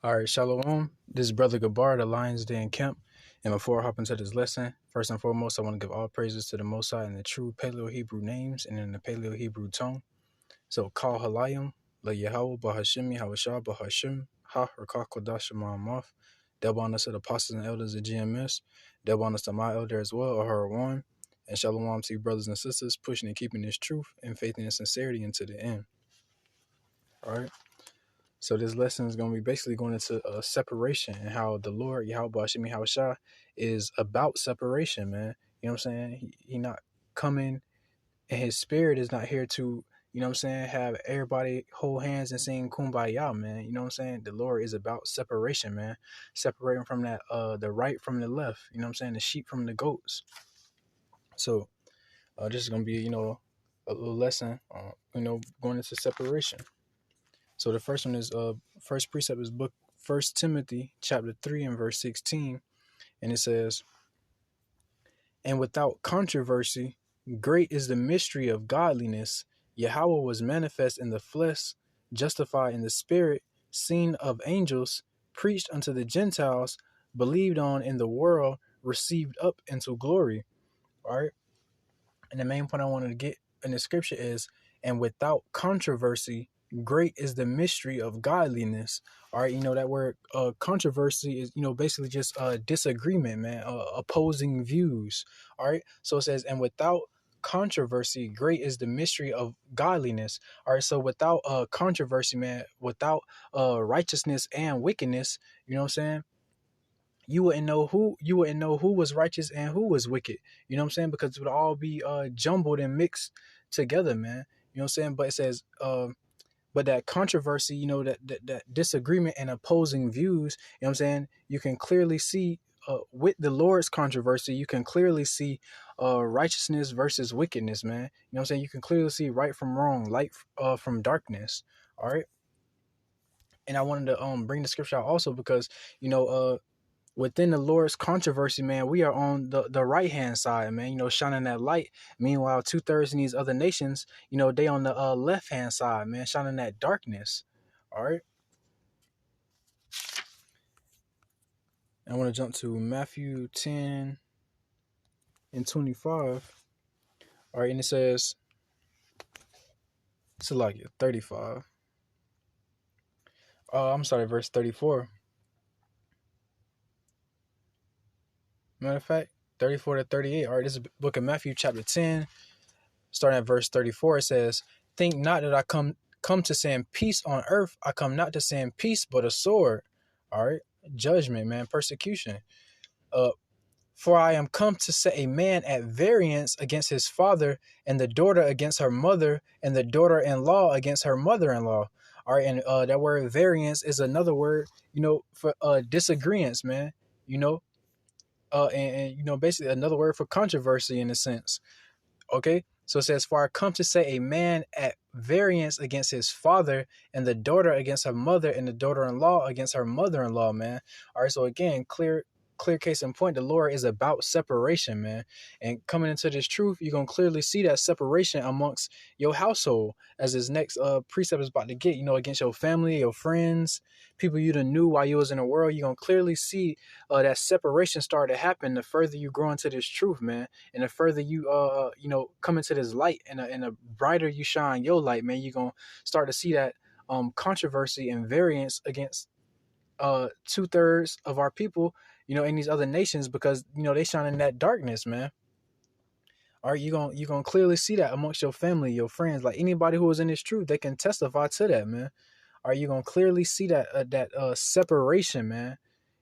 All right, Shalom. This is Brother Gabar, the Lions Den Camp. And before I hop into this lesson, first and foremost, I want to give all praises to the Most High in the true Paleo Hebrew names and in the Paleo Hebrew tongue. So, Kal Halayim, La Yahweh, Bahashimi, Hawashah, Bahashim, Ha, Rakah, Kodash, Ma'amaf. Dub on us to the apostles and elders of GMS. Dub on us to my elder as well, Ahura One. And Shalom to you brothers and sisters, pushing and keeping this truth and faith and sincerity into the end. All right. So this lesson is going to be basically going into separation and how the Lord, Yahweh Shemi Hawashah, is about separation, man. You know what I'm saying? He not coming, and his spirit is not here to, you know what I'm saying, have everybody hold hands and sing Kumbaya, man. You know what I'm saying? The Lord is about separation, man. Separating from that, the right from the left. You know what I'm saying? The sheep from the goats. So this is going to be, a little lesson, going into separation. So the first one is first precept is book 1 Timothy chapter 3 and verse 16. And it says, "And without controversy, great is the mystery of godliness. Yahweh was manifest in the flesh, justified in the spirit, seen of angels, preached unto the Gentiles, believed on in the world, received up into glory." All right. And the main point I wanted to get in the scripture is, and without controversy, great is the mystery of godliness. All right, that word controversy is, basically just disagreement, man, opposing views. All right, so it says, and without controversy, great is the mystery of godliness. All right, so without controversy, man, without righteousness and wickedness, you know what I'm saying? You wouldn't know who was righteous and who was wicked. You know what I'm saying? Because it would all be jumbled and mixed together, man. You know what I'm saying? But it says, but that controversy, that disagreement and opposing views, you know what I'm saying? You can clearly see with the Lord's controversy, you can clearly see righteousness versus wickedness, man. You know what I'm saying? You can clearly see right from wrong, light from darkness. All right. And I wanted to bring the scripture out also because, within the Lord's controversy, man, we are on the right hand side, man, shining that light. Meanwhile, 2/3 in these other nations, they on the left hand side, man, shining that darkness. All right. I want to jump to Matthew 10 and 25. All right. And it says, Salakia 35. I'm sorry, verse 34. Matter of fact, 34 to 38. All right. This is book of Matthew, chapter 10, starting at verse 34. It says, "Think not that I come to send peace on earth. I come not to send peace, but a sword." All right. Judgment, man. Persecution. "For I am come to set a man at variance against his father, and the daughter against her mother, and the daughter-in-law against her mother-in-law." All right. And that word variance is another word, for disagreements, man. Basically another word for controversy in a sense. Okay. So it says, "For I come to say a man at variance against his father, and the daughter against her mother, and the daughter-in-law against her mother-in-law," man. All right. So again, clear case in point, the Lord is about separation, man. And coming into this truth, you're going to clearly see that separation amongst your household, as this next precept is about to get, against your family, your friends, people you done knew while you was in the world. You're going to clearly see that separation start to happen the further you grow into this truth, man. And the further you, come into this light, and the brighter you shine your light, man, you're going to start to see that controversy and variance against 2/3 of our people, in these other nations, because, they shine in that darkness, man. All right, you're gonna clearly see that amongst your family, your friends, like anybody who is in this truth, they can testify to that, man. All right, you're gonna clearly see that separation, man.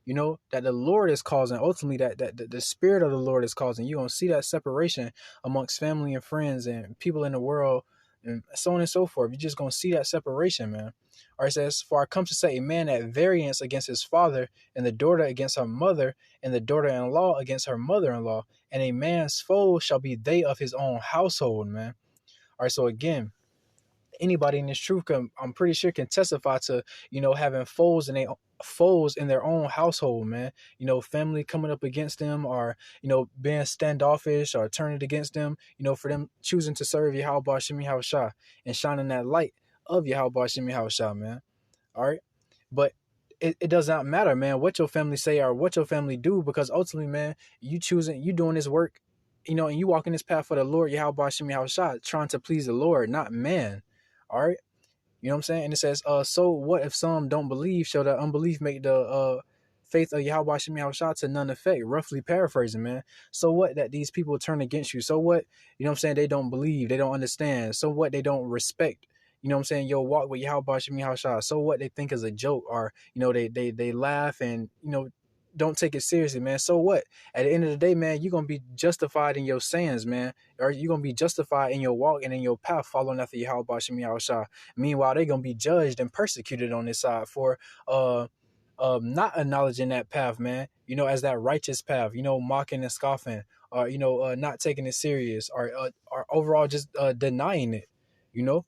That the Lord is causing, ultimately that the spirit of the Lord is causing. You're gonna see that separation amongst family and friends and people in the world, and so on and so forth. You're just gonna see that separation, man. All right, it says, "For I come to say a man at variance against his father, and the daughter against her mother, and the daughter-in-law against her mother-in-law, and a man's foes shall be they of his own household," man. All right, so again, anybody in this truth I'm pretty sure can testify to, having foes in their own household, man. Family coming up against them, or, being standoffish or turning against them, for them choosing to serve Yahweh Shemi Hawashah and shining that light of Yahweh Shemi Hawashah, man. All right. But it does not matter, man, what your family say or what your family do, because ultimately, man, you doing this work, and you walking this path for the Lord, Yahweh Shemi Hawashah, trying to please the Lord, not man. All right. You know what I'm saying? And it says, so what if some don't believe? Shall that unbelief make the faith of Yahweh Shemi Hawashah to none effect? Roughly paraphrasing, man. So what that these people turn against you? So what? You know what I'm saying? They don't believe. They don't understand. So what? They don't respect. You know what I'm saying? Your walk with Yahweh Shemi Hawashah. So what? They think is a joke, or they laugh and don't take it seriously, man. So what? At the end of the day, man, you're gonna be justified in your sayings, man, or you're gonna be justified in your walk and in your path following after Yahweh Shemi Hawashah. Meanwhile, they're gonna be judged and persecuted on this side for not acknowledging that path, man. As that righteous path. Mocking and scoffing, or not taking it serious, or overall just denying it. You know.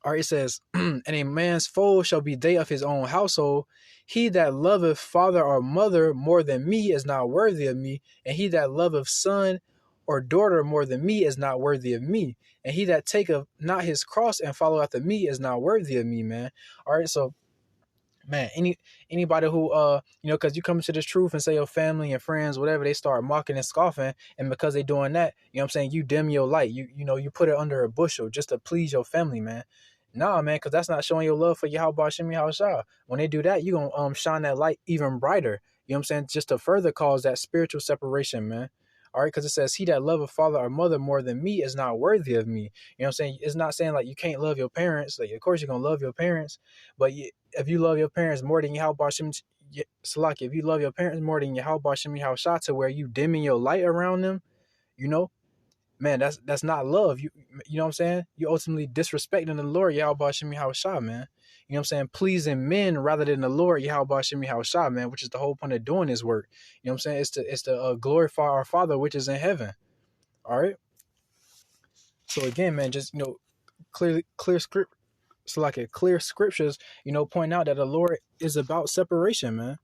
Or it says, and a man's foe shall be they of his own household. He that loveth father or mother more than me is not worthy of me, and he that loveth son or daughter more than me is not worthy of me, and he that taketh not his cross and follow after me is not worthy of me, man. All right, so man, anybody who because you come into this truth and say your family and friends, whatever, they start mocking and scoffing, and because they doing that, what I'm saying, you dim your light. You put it under a bushel just to please your family, man. Nah, man, because that's not showing your love for Yahweh Shemi Hawashah. When they do that, you gonna shine that light even brighter. You know what I'm saying? Just to further cause that spiritual separation, man. All right, because it says, he that loveth father or mother more than me is not worthy of me. You know what I'm saying? It's not saying like you can't love your parents. Like, of course you're gonna love your parents, but if you love your parents more than Yahweh Shemi Salaki, if you love your parents more than Yahweh Shemi Hawashah, to where you dimming your light around them, man, that's not love. You know what I'm saying? You ultimately disrespecting the Lord Yahweh Shemi Hawashah, man. You know what I'm saying? Pleasing men rather than the Lord Yahweh Shemi Hawashah, man, which is the whole point of doing this work. You know what I'm saying? It's to glorify our Father which is in heaven. All right. So again, man, just clear script. So like a clear scriptures, point out that the Lord is about separation, man.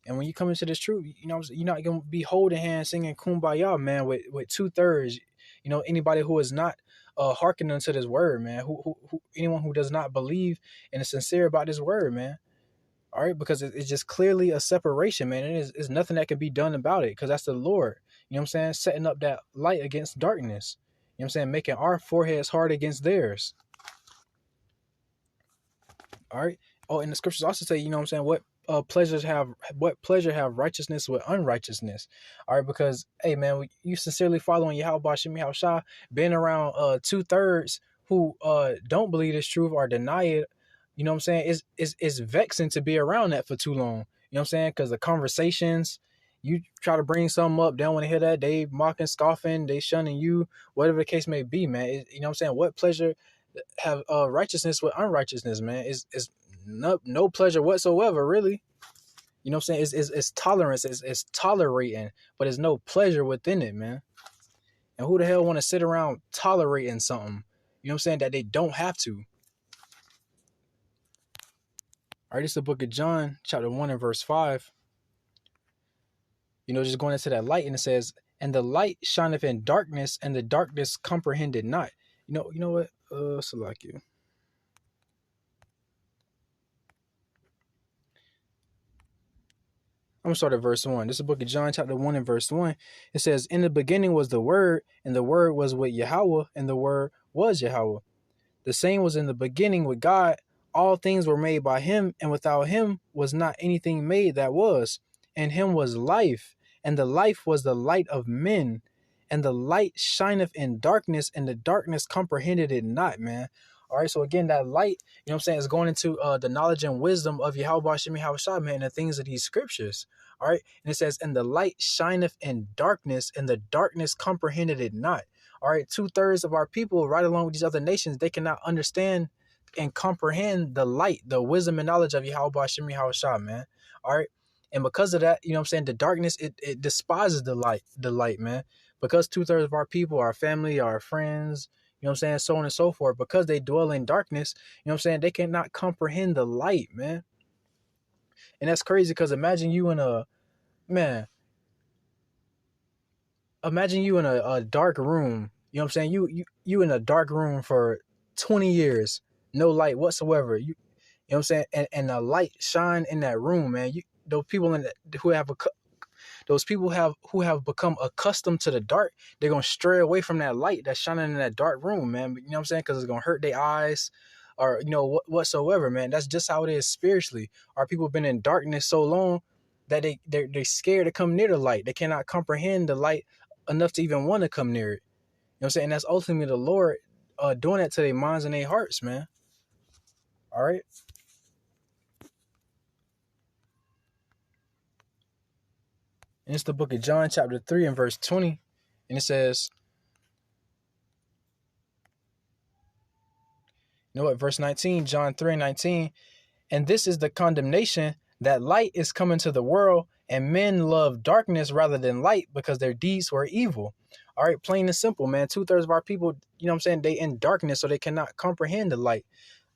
And when you come into this truth, you're not gonna be holding hands singing kumbaya, man, with 2/3. Anybody who is not hearkening to this word, man, who anyone who does not believe and is sincere about this word, man. All right, because it's just clearly a separation, man. It's nothing that can be done about it, because that's the Lord. You know what I'm saying? Setting up that light against darkness. You know what I'm saying? Making our foreheads hard against theirs. All right. Oh, and the scriptures also say, what I'm saying, what pleasure have righteousness with unrighteousness. All right, because hey, man, you sincerely following Yahweh Shemi Hawashah, being around 2/3 who don't believe this truth or deny it. You know what I'm saying? It's vexing to be around that for too long. You know what I'm saying? Because the conversations, you try to bring something up, they don't want to hear that. They mocking, scoffing, they shunning you, whatever the case may be, man. You know what I'm saying? What pleasure have righteousness with unrighteousness, man? Is no pleasure whatsoever, really. You know what I'm saying? It's tolerance, it's tolerating, but there's no pleasure within it, man. And who the hell want to sit around tolerating something, you know what I'm saying, that they don't have to? All right, this is the book of John, chapter 1 and verse 5. Just going into that light, and it says, and the light shineth in darkness, and the darkness comprehended not. You know what? Salakia. I'm going to start at verse 1. This is the book of John, chapter 1 and verse 1. It says, in the beginning was the Word, and the Word was with Yahweh, and the Word was Yahweh. The same was in the beginning with God. All things were made by him, and without him was not anything made that was. And him was life, and the life was the light of men. And the light shineth in darkness, and the darkness comprehended it not, man. All right, so again, that light, you know what I'm saying, is going into the knowledge and wisdom of Yahweh Shemi Hawashah, man, and the things of these scriptures. All right, and it says, and the light shineth in darkness, and the darkness comprehended it not. All right, 2/3 of our people, right along with these other nations, they cannot understand and comprehend the light, the wisdom and knowledge of Yahweh Shemi Hawashah, man. All right, and because of that, you know what I'm saying, the darkness, it despises the light, man. Because 2/3 of our people, our family, our friends, you know what I'm saying, so on and so forth, because they dwell in darkness, you know what I'm saying, they cannot comprehend the light, man. And that's crazy, because imagine you in a dark room. You know what I'm saying? You in a dark room for 20 years, no light whatsoever. You know what I'm saying? And the light shine in that room, man. Those people who have become accustomed to the dark, they're gonna stray away from that light that's shining in that dark room, man. You know what I'm saying? Because it's gonna hurt their eyes, or whatsoever, man. That's just how it is spiritually. Our people been in darkness so long that they're scared to come near the light. They cannot comprehend the light enough to even want to come near it. You know what I'm saying? And that's ultimately the Lord doing that to their minds and their hearts, man. All right. And it's the book of John, chapter 3 and verse 20. And it says, you know what, verse 19, John 3:19. And this is the condemnation, that light is come into the world, and men love darkness rather than light, because their deeds were evil. All right, plain and simple, man. 2/3 of our people, you know what I'm saying, they in darkness, so they cannot comprehend the light.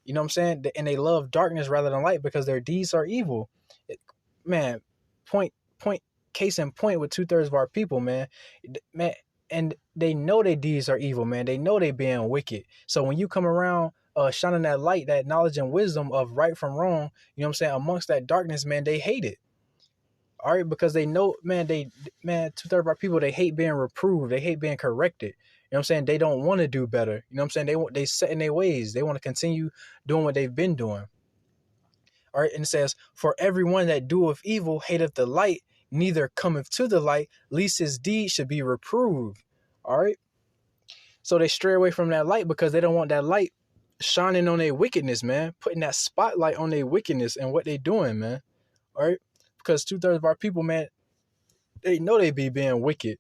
You know what I'm saying? And they love darkness rather than light because their deeds are evil. Man, point, case in point with 2/3 of our people, man. Man, and they know their deeds are evil, man. They know they being wicked. So when you come around shining that light, that knowledge and wisdom of right from wrong, you know what I'm saying, amongst that darkness, man, they hate it. All right, because they know, man, 2/3 of our people, they hate being reproved. They hate being corrected. You know what I'm saying? They don't want to do better. You know what I'm saying? They set in their ways. They want to continue doing what they've been doing. All right, and it says, for everyone that doeth evil hateth the light, neither cometh to the light, lest his deed should be reproved. All right. So they stray away from that light because they don't want that light shining on their wickedness, man, putting that spotlight on their wickedness and what they doing, man. All right. Because 2/3 of our people, man, they know they be being wicked.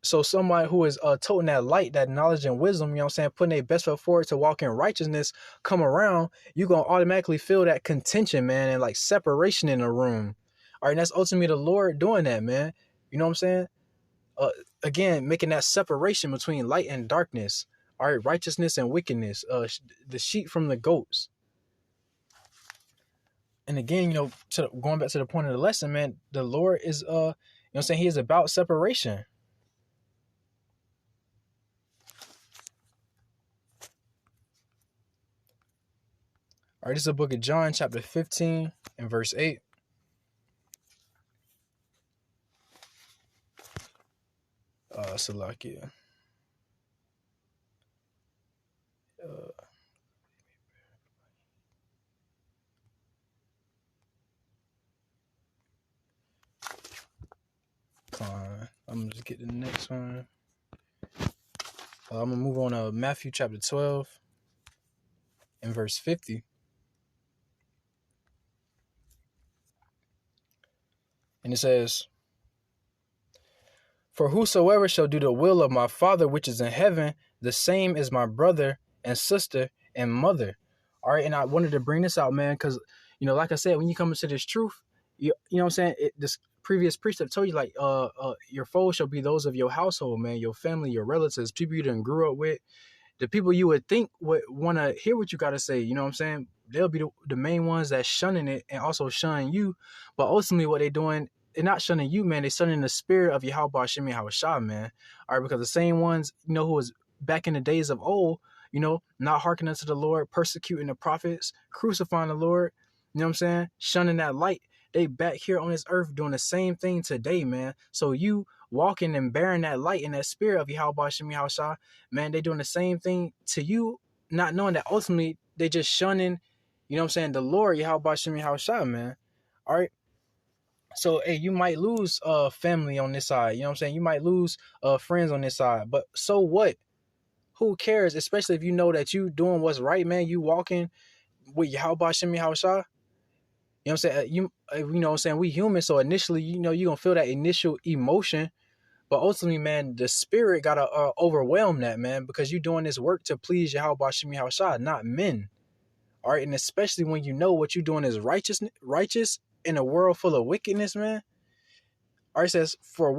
So somebody who is toting that light, that knowledge and wisdom, you know what I'm saying, putting their best foot forward to walk in righteousness, come around, you're going to automatically feel that contention, man, and like separation in the room. All right, and that's ultimately the Lord doing that, man. You know what I'm saying? Again, making that separation between light and darkness. All right, righteousness and wickedness, the sheep from the goats. And again, you know, going back to the point of the lesson, man, the Lord is, you know what I'm saying, he is about separation. All right, this is the book of John, chapter 15 and verse 8. Salakia. I'm going to just get the next one. I'm going to move on to Matthew chapter 12 and verse 50. And it says, for whosoever shall do the will of my Father which is in heaven, the same is my brother and sister and mother. All right, and I wanted to bring this out, man, because, you know, like I said, when you come into this truth, you know what I'm saying, this previous precept told you, like, your foes shall be those of your household, man, your family, your relatives, people you done grew up with, the people you would think would want to hear what you got to say. You know what I'm saying? They'll be the main ones that shunning it and also shunning you. But ultimately what they're doing, they're not shunning you, man. They're shunning the spirit of Yahweh Shem Yahushua, man. All right, because the same ones, you know, who was back in the days of old, you know, not hearkening unto the Lord, persecuting the prophets, crucifying the Lord, you know what I'm saying? Shunning that light. They back here on this earth doing the same thing today, man. So you walking and bearing that light and that spirit of Yahweh Shem Yahushua, man, they doing the same thing to you, not knowing that ultimately they just shunning, you know what I'm saying, the Lord Yahweh Shem Yahushua, man. All right. So, hey, you might lose family on this side. You know what I'm saying? You might lose friends on this side. But so what? Who cares? Especially if you know that you doing what's right, man. You walking with Yahweh Shem Yahushua. You know what I'm saying? You know what I'm saying? We human. So initially, you know, you're going to feel that initial emotion. But ultimately, man, the spirit got to overwhelm that, man, because you're doing this work to please Yahweh Shem Yahushua, not men. All right. And especially when you know what you're doing is righteous in a world full of wickedness, man. All right, it says, for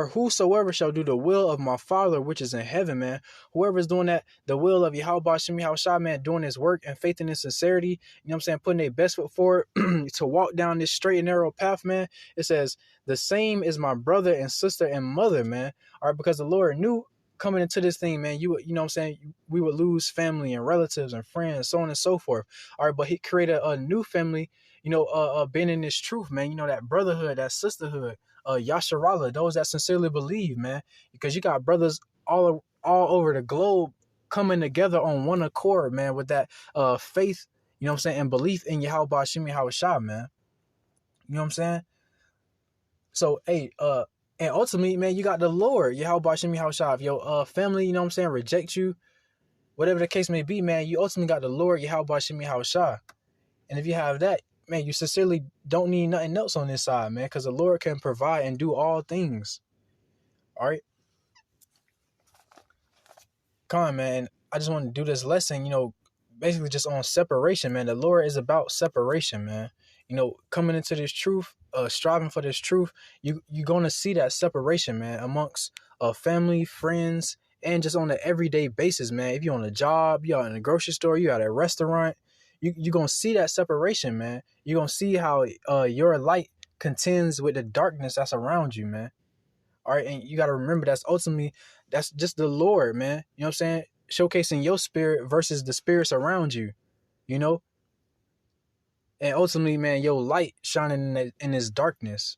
whosoever shall do the will of my Father which is in heaven, man. Whoever is doing that, the will of Yahweh Shem Yahushua, man, doing his work and faith and in sincerity, you know what I'm saying, putting their best foot forward to walk down this straight and narrow path, man. It says, the same is my brother and sister and mother, man. All right, because the Lord knew coming into this thing, man, you know what I'm saying, we would lose family and relatives and friends, so on and so forth. All right, but he created a new family, being in this truth, man. That brotherhood, that sisterhood, Yasharala, those that sincerely believe, man, because you got brothers all over the globe coming together on one accord, man, with that faith, you know what I'm saying, and belief in Yahweh Bashimi Hawashah, man. You know what I'm saying? So, hey, and ultimately, man, you got the Lord, Yahweh Bashimi Hawashah. If your family, you know what I'm saying, reject you, whatever the case may be, man, you ultimately got the Lord, Yahweh Bashimi Hawashah. And if you have that, man, you sincerely don't need nothing else on this side, man, because the Lord can provide and do all things. All right? Come on, man. I just want to do this lesson, basically just on separation, man. The Lord is about separation, man. Coming into this truth, striving for this truth, you're going to see that separation, man, amongst family, friends, and just on an everyday basis, man. If you're on a job, you're in a grocery store, you're at a restaurant, you're going to see that separation, man. You're going to see how your light contends with the darkness that's around you, man. All right, and you got to remember that's just the Lord, man. You know what I'm saying? Showcasing your spirit versus the spirits around you, you know? And ultimately, man, your light shining in this darkness.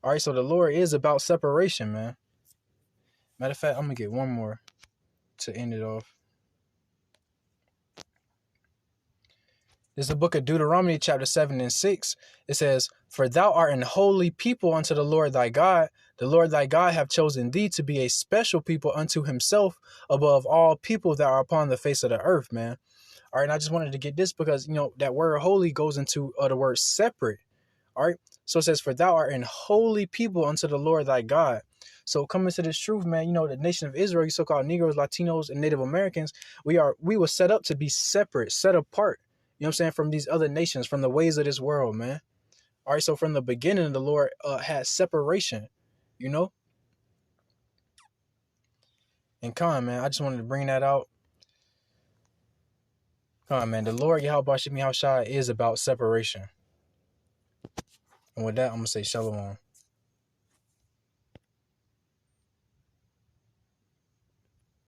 All right, so the Lord is about separation, man. Matter of fact, I'm going to get one more to end it off. This is the book of Deuteronomy, chapter 7 and 6. It says, "For thou art an holy people unto the Lord thy God. The Lord thy God hath chosen thee to be a special people unto himself above all people that are upon the face of the earth," man. All right, and I just wanted to get this because, that word holy goes into the word separate. All right, so it says, "For thou art an holy people unto the Lord thy God." So coming to this truth, man, the nation of Israel, you so-called Negroes, Latinos, and Native Americans, we were set up to be separate, set apart, you know what I'm saying, from these other nations, from the ways of this world, man. All right, so from the beginning, the Lord had separation, And come on, man, I just wanted to bring that out. Come on, man, the Lord Yahweh Bashimi Hawashah is about separation. And with that, I'm going to say shalom.